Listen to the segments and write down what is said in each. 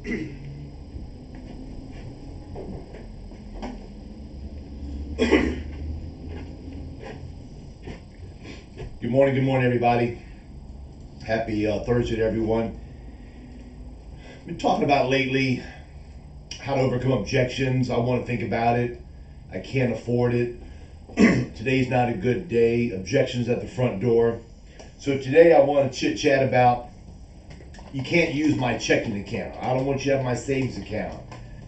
Good morning, everybody. Happy Thursday to everyone. Been talking about lately how to overcome objections. I want to think about it. I can't afford it. Today's not a good day. Objections at the front door. So today I want to chit chat about you can't use my checking account. I don't want you to have my savings account.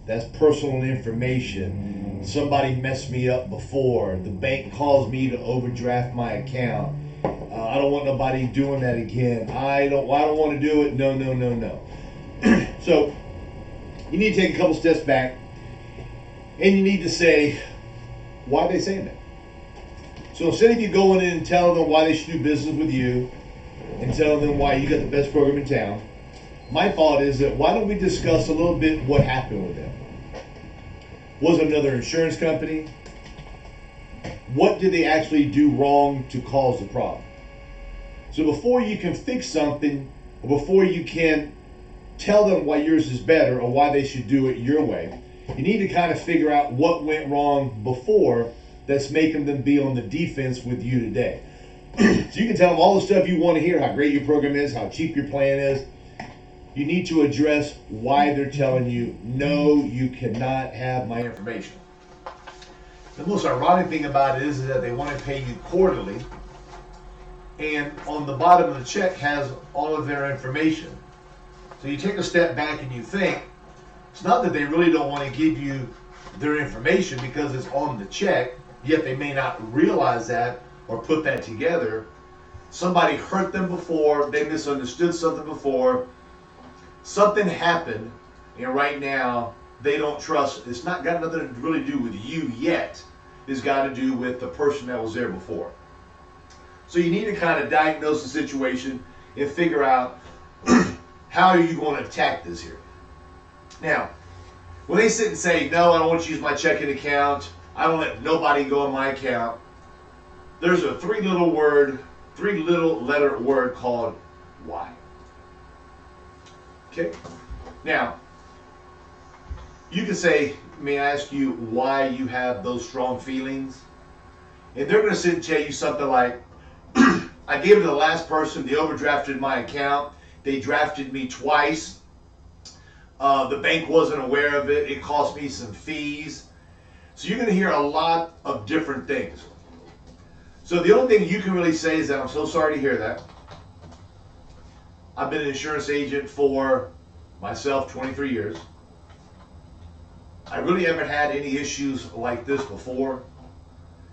That's personal information. Somebody messed me up before. The bank calls me to overdraft my account. I don't want nobody doing that again. I don't want to do it. No. So you need to take a couple steps back and you need to say, why are they saying that? So instead of you going in and telling them why they should do business with you and telling them why you got the best program in town, my thought is that why don't we discuss a little bit what happened with them? Was it another insurance company? What did they actually do wrong to cause the problem? So before you can fix something, or before you can tell them why yours is better or why they should do it your way, you need to kind of figure out what went wrong before that's making them be on the defense with you today. So you can tell them all the stuff you want to hear, how great your program is, how cheap your plan is. You need to address why they're telling you, no, you cannot have my information. The most ironic thing about it is that they want to pay you quarterly, and on the bottom of the check has all of their information. So you take a step back and you think, it's not that they really don't want to give you their information because it's on the check, yet they may not realize that or put that together. Somebody hurt them before, they misunderstood something before, something happened, and right now they don't trust. It's not got nothing to really do with you yet. It's got to do with the person that was there before. So you need to kind of diagnose the situation and figure out how are you going to attack this here. Now, when they sit and say, no, I don't want you to use my checking account, I don't let nobody go on my account, there's a three little letter word called why. Okay? Now, you can say, may I ask you why you have those strong feelings? And they're going to sit and tell you something like, I gave it to the last person, they overdrafted my account, they drafted me twice, the bank wasn't aware of it, it cost me some fees. So you're going to hear a lot of different things. So the only thing you can really say is that I'm so sorry to hear that. I've been an insurance agent for myself 23 years. I really haven't had any issues like this before.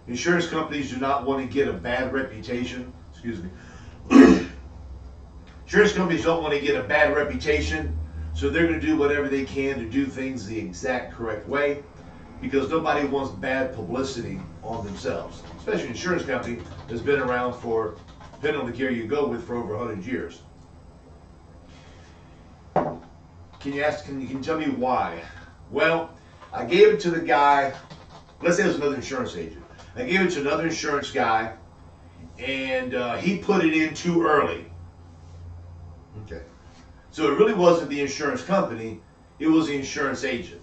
Insurance companies do not want to get a bad reputation. Excuse me. Insurance companies don't want to get a bad reputation, so they're going to do whatever they can to do things the exact correct way, because nobody wants bad publicity on themselves, especially an insurance company that's been around for, depending on the carrier you go with, for over 100 years. Can you tell me why? Well, I gave it to the guy, let's say it was another insurance agent. I gave it to another insurance guy, and he put it in too early. Okay. So it really wasn't the insurance company, it was the insurance agent.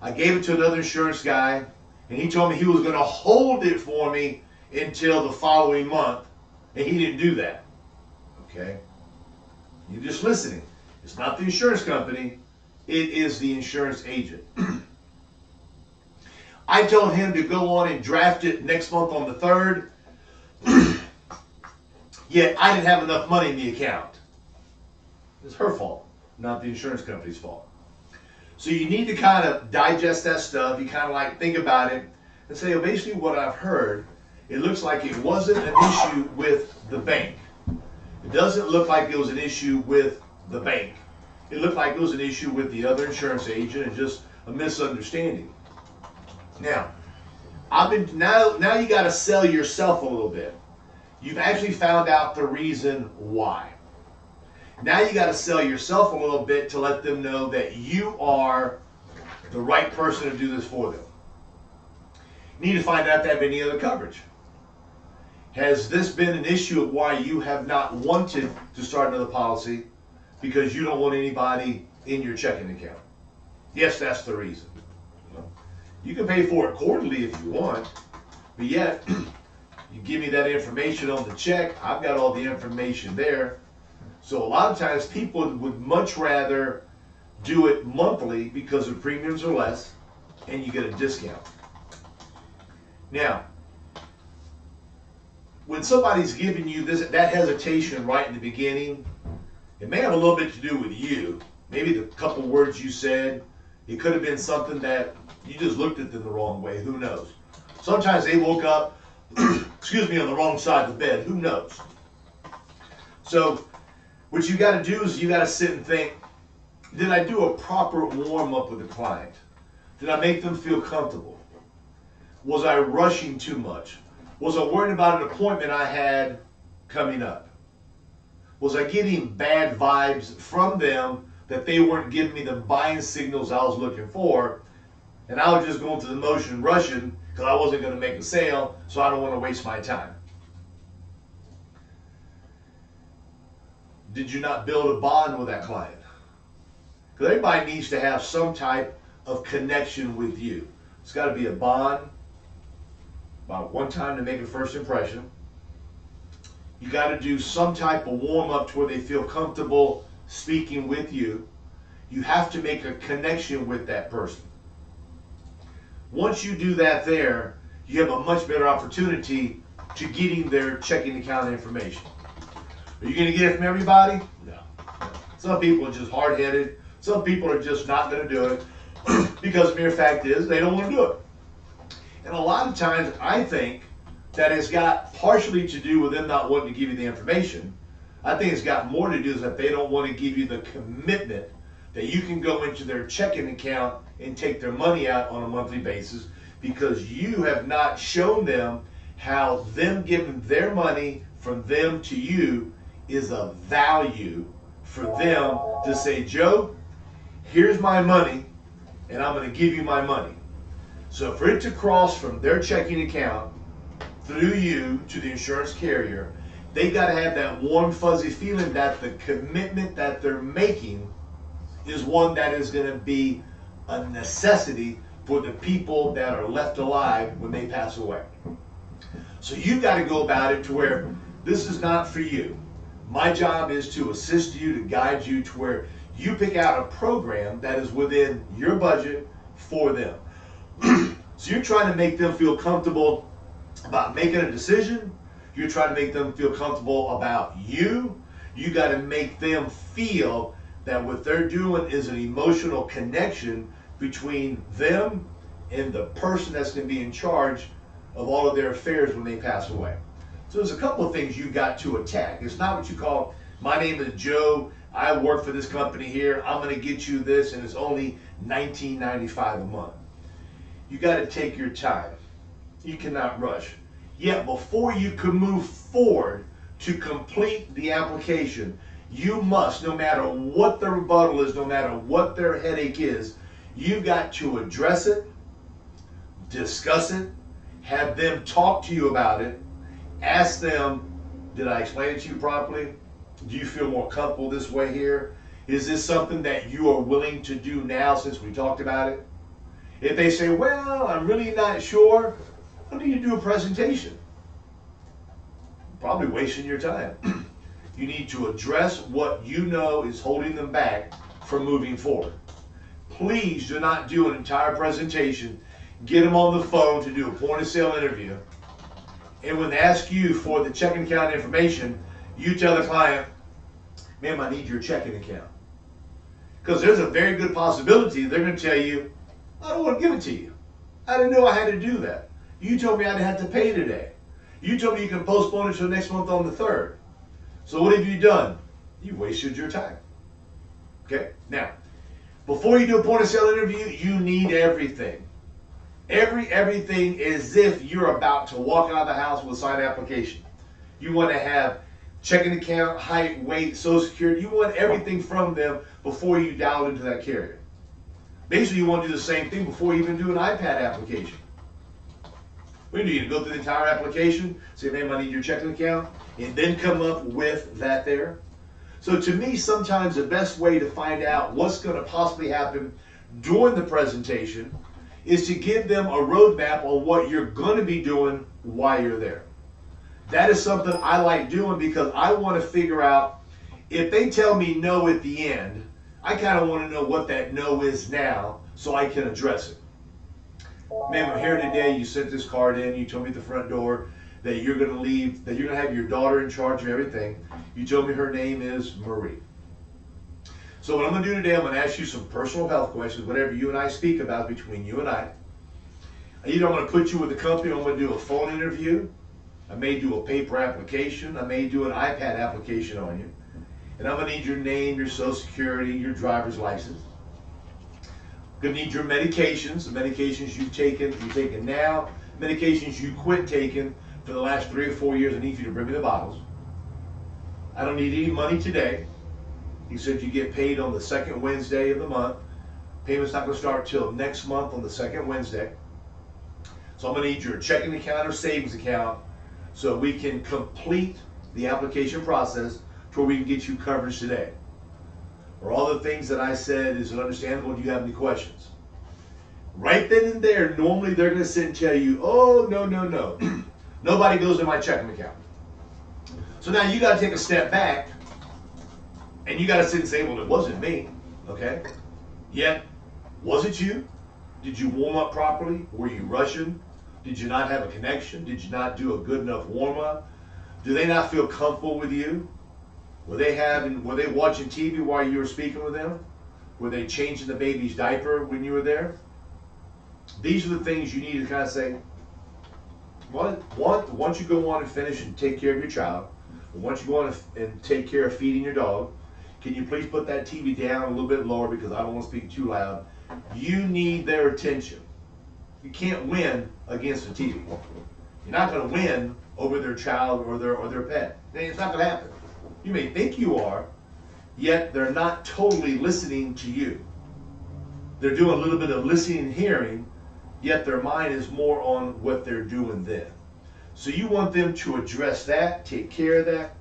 I gave it to another insurance guy, and he told me he was going to hold it for me until the following month, and he didn't do that. Okay? You're just listening. It's not the insurance company, it is the insurance agent. I told him to go on and draft it next month on the 3rd, yet I didn't have enough money in the account. It's her fault, not the insurance company's fault. So you need to kind of digest that stuff. You kind of like think about it and say, well, basically what I've heard, it looks like it wasn't an issue with the bank. It doesn't look like it was an issue with the bank. It looked like it was an issue with the other insurance agent and just a misunderstanding. Now, now you got to sell yourself a little bit. You've actually found out the reason why. Now you got to sell yourself a little bit to let them know that you are the right person to do this for them. You need to find out if they have any other coverage. Has this been an issue of why you have not wanted to start another policy? because you don't want anybody in your checking account. Yes, that's the reason. You can pay for it quarterly if you want, but yet you give me that information on the check, I've got all the information there. So a lot of times people would much rather do it monthly because the premiums are less and you get a discount. Now, when somebody's giving you that hesitation right in the beginning, it may have a little bit to do with you. Maybe the couple words you said, it could have been something that you just looked at them the wrong way. Who knows? Sometimes they woke up, excuse me, on the wrong side of the bed. Who knows? So what you got to do is you got to sit and think, did I do a proper warm-up with the client? Did I make them feel comfortable? Was I rushing too much? Was I worried about an appointment I had coming up? Was I getting bad vibes from them that they weren't giving me the buying signals I was looking for, and I was just going through the motion rushing because I wasn't going to make a sale, so I don't want to waste my time? Did you not build a bond with that client? Because everybody needs to have some type of connection with you. It's got to be a bond, about one time to make a first impression. You got to do some type of warm-up to where they feel comfortable speaking with you. You have to make a connection with that person. Once you do that there, you have a much better opportunity to getting their checking account information. Are you going to get it from everybody? No. Some people are just hard-headed. Some people are just not going to do it because the mere fact is they don't want to do it. And a lot of times I think that it's got partially to do with them not wanting to give you the information. I think it's got more to do with that they don't want to give you the commitment that you can go into their checking account and take their money out on a monthly basis, because you have not shown them how them giving their money from them to you is a value for them to say, Joe, here's my money and I'm going to give you my money. So for it to cross from their checking account through you to the insurance carrier, they got to have that warm fuzzy feeling that the commitment that they're making is one that is going to be a necessity for the people that are left alive when they pass away. So you've got to go about it to where this is not for you. My job is to assist you, to guide you to where you pick out a program that is within your budget for them. So you're trying to make them feel comfortable about making a decision. You're trying to make them feel comfortable about you. You got to make them feel that what they're doing is an emotional connection between them and the person that's going to be in charge of all of their affairs when they pass away. So there's a couple of things you got to attack. It's not what you call, my name is Joe, I work for this company here, I'm going to get you this, and it's only $19.95 a month. You got to take your time. You cannot rush. Yet before you can move forward to complete the application, you must, no matter what the rebuttal is, no matter what their headache is, you've got to address it, discuss it, have them talk to you about it, ask them, did I explain it to you properly? Do you feel more comfortable this way here? Is this something that you are willing to do now since we talked about it? If they say, well, I'm really not sure, how do you do a presentation? Probably wasting your time. You need to address what you know is holding them back from moving forward. Please do not do an entire presentation, get them on the phone to do a point of sale interview, and when they ask you for the checking account information, you tell the client, ma'am, I need your checking account. Because there's a very good possibility they're going to tell you, I don't want to give it to you. I didn't know I had to do that. You told me I didn't have to pay today. You told me you can postpone it till next month on the 3rd. So what have you done? You wasted your time. Okay? Now, before you do a point of sale interview, you need everything. Everything as if you're about to walk out of the house with a signed application. You want to have checking account, height, weight, social security. You want everything from them before you dial into that carrier. Basically, you want to do the same thing before you even do an iPad application. What do you go through the entire application, say, ma'am, I need your checking account, and then come up with that there? So to me, sometimes the best way to find out what's going to possibly happen during the presentation is to give them a roadmap on what you're going to be doing while you're there. That is something I like doing because I want to figure out if they tell me no at the end, I kind of want to know what that no is now so I can address it. Ma'am, I'm here today. You sent this card in. You told me at the front door that you're going to leave, that you're going to have your daughter in charge of everything. You told me her name is Marie. So what I'm going to do today, I'm going to ask you some personal health questions, whatever you and I speak about between you and I. Either I'm going to put you with the company, or I'm going to do a phone interview. I may do a paper application. I may do an iPad application on you. And I'm going to need your name, your social security, your driver's license. I'm going to need your medications, the medications you're taking now, medications you quit taking for the last 3 or 4 years. I need you to bring me the bottles. I don't need any money today. You said you get paid on the second Wednesday of the month. Payment's not going to start till next month on the second Wednesday. So I'm going to need your checking account or savings account so we can complete the application process to where we can get you coverage today. For all the things that I said, is it understandable? Do you have any questions? Right then and there, normally they're going to sit and tell you, oh, no. Nobody goes to my checking account. So now you got to take a step back and you got to sit and say, well, it wasn't me, okay? Yet, was it you? Did you warm up properly? Were you rushing? Did you not have a connection? Did you not do a good enough warm up? Do they not feel comfortable with you? Were they watching TV while you were speaking with them? Were they changing the baby's diaper when you were there? These are the things you need to kind of say, once you go on and finish and take care of your child, once you go on and take care of feeding your dog, can you please put that TV down a little bit lower because I don't want to speak too loud. You need their attention. You can't win against the TV. You're not going to win over their child or their pet. It's not going to happen. You may think you are, yet they're not totally listening to you. They're doing a little bit of listening and hearing, yet their mind is more on what they're doing then. So you want them to address that, take care of that,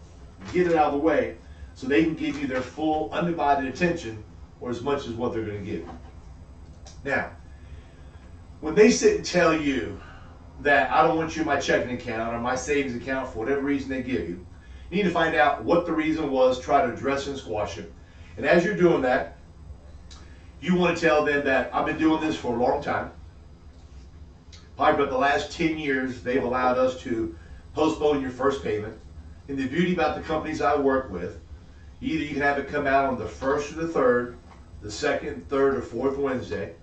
get it out of the way, so they can give you their full, undivided attention, or as much as what they're going to give you. Now, when they sit and tell you that I don't want you in my checking account or my savings account for whatever reason they give you, you need to find out what the reason was, try to address and squash it. And as you're doing that, you want to tell them that I've been doing this for a long time. Probably about the last 10 years, they've allowed us to postpone your first payment. And the beauty about the companies I work with, either you can have it come out on the first or the third, the second, third, or fourth Wednesday.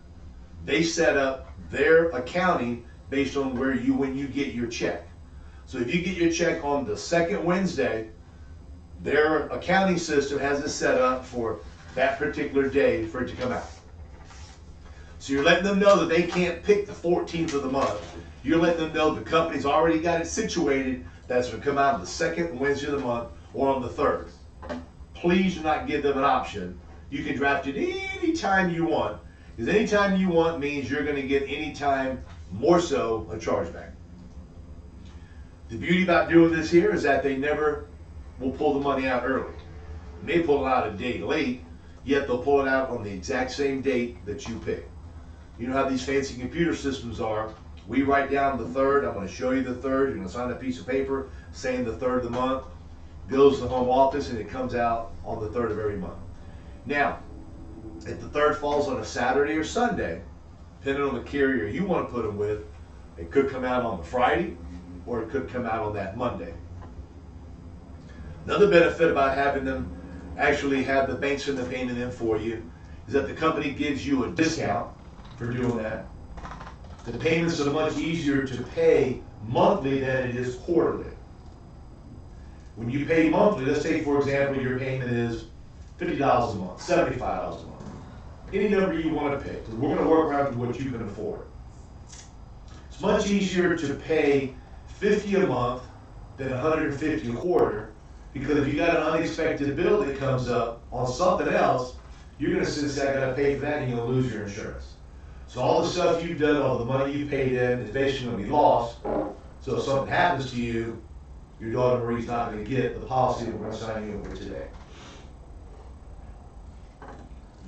They set up their accounting based on when you get your check. So if you get your check on the second Wednesday, their accounting system has it set up for that particular day for it to come out. So you're letting them know that they can't pick the 14th of the month. You're letting them know the company's already got it situated that's going to come out on the second Wednesday of the month or on the third. Please do not give them an option. You can draft it any time you want, because any time you want means you're going to get any time more so a chargeback. The beauty about doing this here is that they never will pull the money out early. They may pull it out a day late, yet they'll pull it out on the exact same date that you pick. You know how these fancy computer systems are. We write down the third. I'm going to show you the third. You're going to sign a piece of paper saying the third of the month. Goes to the home office and it comes out on the third of every month. Now, if the third falls on a Saturday or Sunday, depending on the carrier you want to put them with, it could come out on the Friday or it could come out on that Monday. Another benefit about having them actually have the bank send the payment in for you is that the company gives you a discount for doing that. The payments are much easier to pay monthly than it is quarterly. When you pay monthly, let's say for example your payment is $50 a month, $75 a month. Any number you want to pick. We're going to work around what you can afford. It's much easier to pay $50 a month than $150 a quarter, because if you got an unexpected bill that comes up on something else, you're going to say, I got to pay for that, and you're going to lose your insurance. So all the stuff you've done, all the money you paid in, is basically going to be lost. So if something happens to you, your daughter Marie's not going to get the policy that we're going to sign you over today.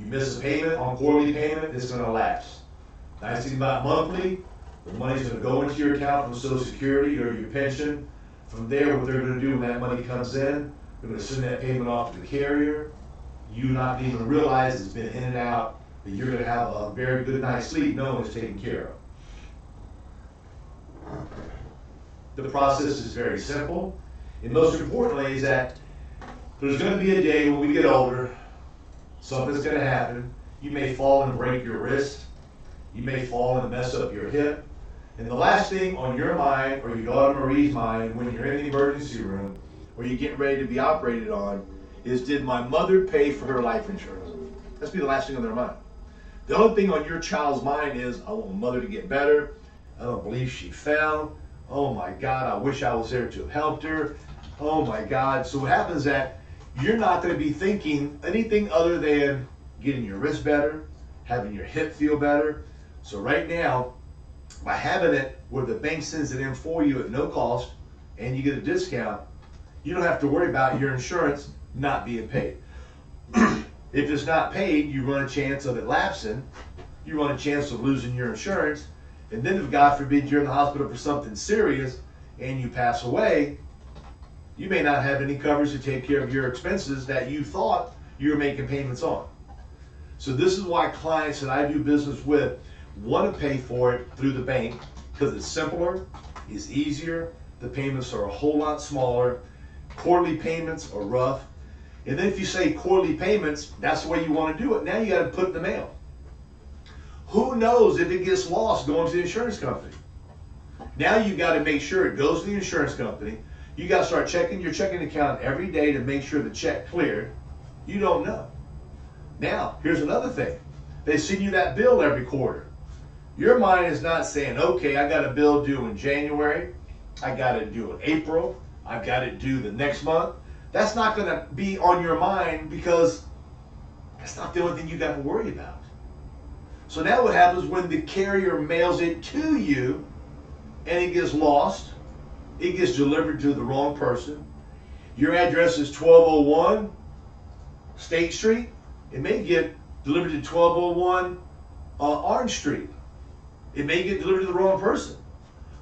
You miss a payment on quarterly payment, it's going to lapse. Nice thing about monthly, the money's going to go into your account from Social Security or your pension. From there, what they're going to do when that money comes in, they're going to send that payment off to the carrier. You not even realize it's been in and out, but you're going to have a very good night's sleep knowing it's taken care of. The process is very simple, and most importantly is that there's going to be a day when we get older, something's going to happen. You may fall and break your wrist. You may fall and mess up your hip. And the last thing on your mind or your daughter Marie's mind when you're in the emergency room or you get ready to be operated on is, did my mother pay for her life insurance? That's be the last thing on their mind. The only thing on your child's mind is, I want my mother to get better. I don't believe she fell. Oh my God, I wish I was there to have helped her. Oh my God. So what happens is that you're not going to be thinking anything other than getting your wrist better, having your hip feel better. So right now, by having it where the bank sends it in for you at no cost and you get a discount, you don't have to worry about your insurance not being paid. If it's not paid, you run a chance of it lapsing, you run a chance of losing your insurance, and then if God forbid you're in the hospital for something serious and you pass away, you may not have any coverage to take care of your expenses that you thought you were making payments on. So this is why clients that I do business with want to pay for it through the bank, because it's simpler, it's easier, the payments are a whole lot smaller, quarterly payments are rough, and then if you say quarterly payments, that's the way you want to do it. Now you got to put it in the mail. Who knows if it gets lost going to the insurance company? Now you got to make sure it goes to the insurance company. You got to start checking your checking account every day to make sure the check cleared. You don't know. Now, here's another thing. They send you that bill every quarter. Your mind is not saying, okay, I got a bill due in January, I got it due in April, I got it due the next month. That's not going to be on your mind because that's not the only thing you got to worry about. So now what happens when the carrier mails it to you and it gets lost, it gets delivered to the wrong person. Your address is 1201 State Street. It may get delivered to 1201 Orange Street. It may get delivered to the wrong person.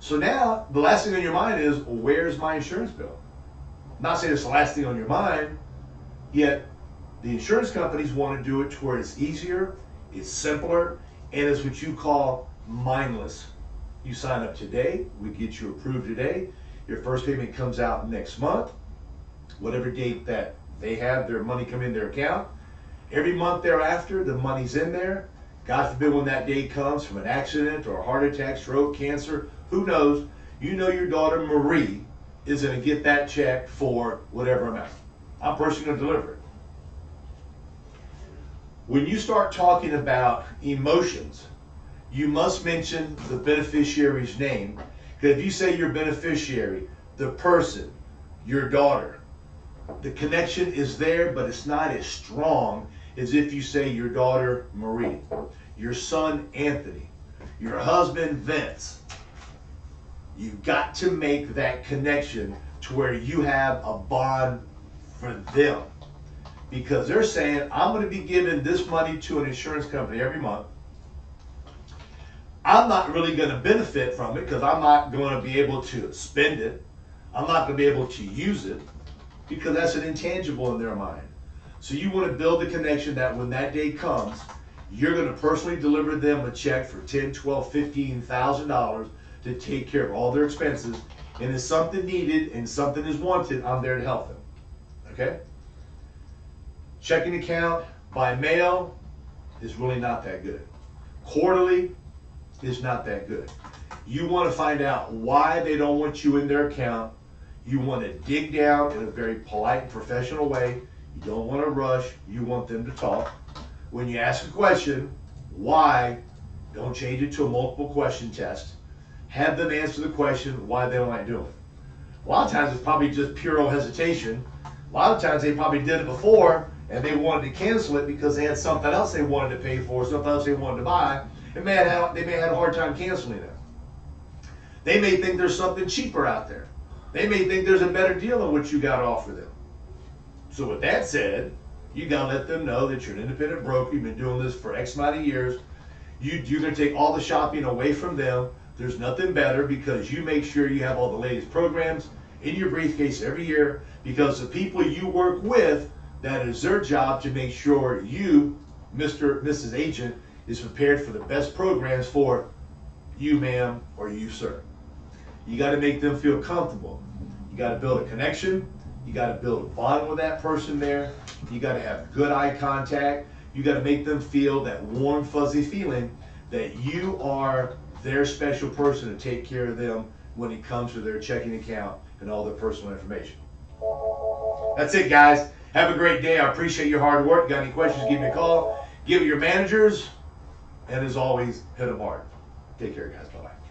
So now the last thing on your mind is, well, where's my insurance bill? I'm not saying it's the last thing on your mind, yet the insurance companies want to do it to where it's easier, it's simpler, and it's what you call mindless. You sign up today, we get you approved today, your first payment comes out next month, whatever date that they have their money come in their account. Every month thereafter, the money's in there. God forbid when that day comes from an accident or a heart attack, stroke, cancer, who knows, you know your daughter Marie is going to get that check for whatever amount. I'm personally going to deliver it. When you start talking about emotions, you must mention the beneficiary's name. Because if you say your beneficiary, the person, your daughter, the connection is there, but it's not as strong as if you say your daughter Marie, your son Anthony, your husband Vince. You've got to make that connection to where you have a bond for them. Because they're saying, I'm going to be giving this money to an insurance company every month. I'm not really going to benefit from it because I'm not going to be able to spend it. I'm not going to be able to use it because that's an intangible in their mind. So you want to build the connection that when that day comes, you're going to personally deliver them a check for $10, $12, $15,000 to take care of all their expenses. And if something needed and something is wanted, I'm there to help them. Okay? Checking account by mail is really not that good. Quarterly is not that good. You want to find out why they don't want you in their account. You want to dig down in a very polite and professional way. You don't want to rush. You want them to talk. When you ask a question, why, don't change it to a multiple question test. Have them answer the question why they don't like doing it. A lot of times it's probably just pure hesitation. A lot of times they probably did it before and they wanted to cancel it because they had something else they wanted to pay for, something else they wanted to buy. They may have had a hard time canceling it. They may think there's something cheaper out there. They may think there's a better deal than what you got to offer them. So with that said, You gotta let them know that you're an independent broker. You've been doing this for X amount of years. You're gonna take all the shopping away from them. There's nothing better because you make sure you have all the latest programs in your briefcase every year, because the people you work with, that is their job to make sure you, Mr. Mrs. Agent, is prepared for the best programs for you, ma'am, or you, sir. You got to make them feel comfortable. You got to build a connection. You got to build a bond with that person there. You got to have good eye contact. You got to make them feel that warm, fuzzy feeling that you are their special person to take care of them when it comes to their checking account and all their personal information. That's it, guys. Have a great day. I appreciate your hard work. Got any questions, give me a call. Give it your managers. And as always, hit them hard. Take care, guys. Bye-bye.